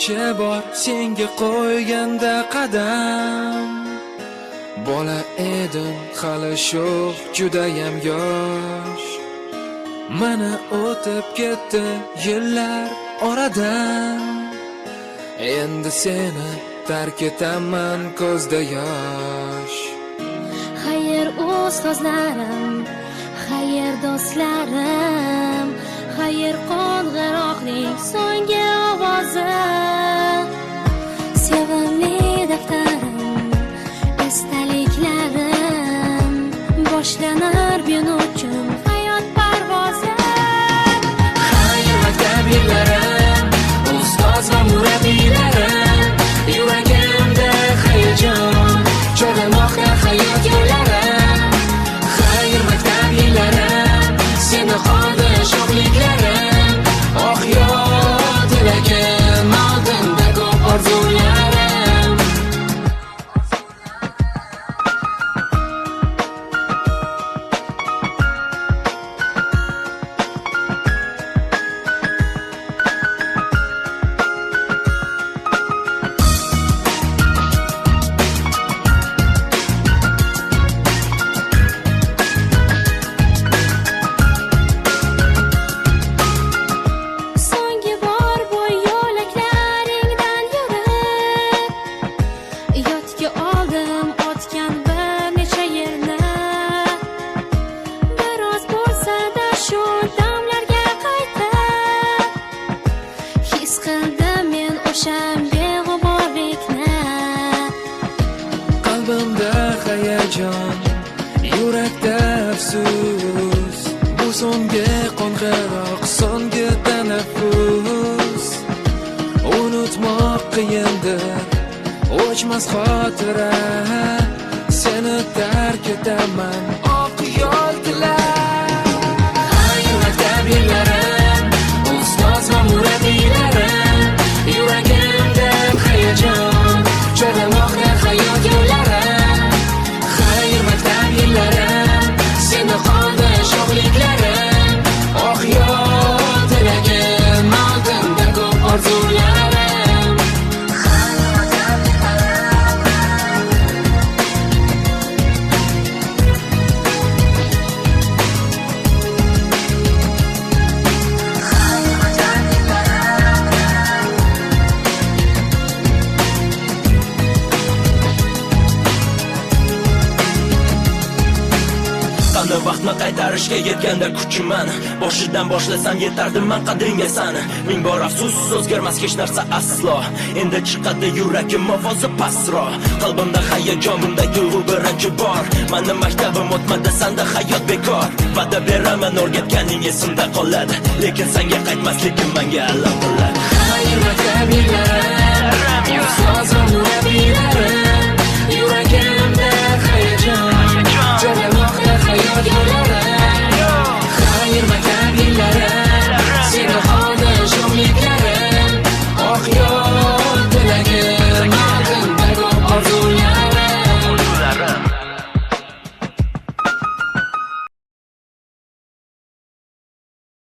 necha bor senga qo'yganda qadam. Bola edim hali sho'x judayam yosh. Mana o'tib ketdi yillar oradan. Endi seni tark etaman ko'zda yosh. Xayr ustozlarim, xayr do'stlarim, xayr qo'ng'iroqning so'nggi ovozi. Sevimli daftarim, estaliklarim, boshlanar men uchun hayot parvozi. Xayr maktab yillarim, ustoz va murabbiylarim, yuragimda hayajon cho'ramoqda hayot yo'llarim. Xayr maktab yillarim, seni qoldi sho'xliklarim. Oh yot tilagim, oldinda ko'p orzularim. So'nggi bor bu yo'laklaringdan yurib, yodga oldim o'tgan bir necha yerni. Biroz bo'lsa-da shu damlarga qaytib, his qildim men o'sha beg'uborlikni. Qalbimda hayajon, yurakda afsus. Bu so'nggi qo'ng'iroq, so'nggi tanaffus. Unutmoq qiyindir, o'chmas xotira. Seni tark etaman oq yo'l tilab. Xayr maktab yillarim, ustoz va murabbiylarim, yuragimda hayajon cho'ramoqda hayot yo'llarim. Xayr maktab yillarim, seni qoldi sho'xliklarim. Oh yo'l tilagim, oldinda ko'p orzularim. Qanday vaqtni qaytarishga yetganda kuchiman. Boshidan boshlasam yetardim man qadringga sani. Ming bor afsus, o'zgarmas hech narsa aslo. Endi chiqadi yuragim ovozi pasro. Qalbimda hayajon, bunday tuyg'u birinchi bor. Mani maktabim o'tmadi, senda hayot bekor. Va'da beraman, o'rgatganing esimda qoladi, lekin senga qaytmasligim menga alam qiladi. Xayr maktab yillarim, ustoz va murabbiylarim,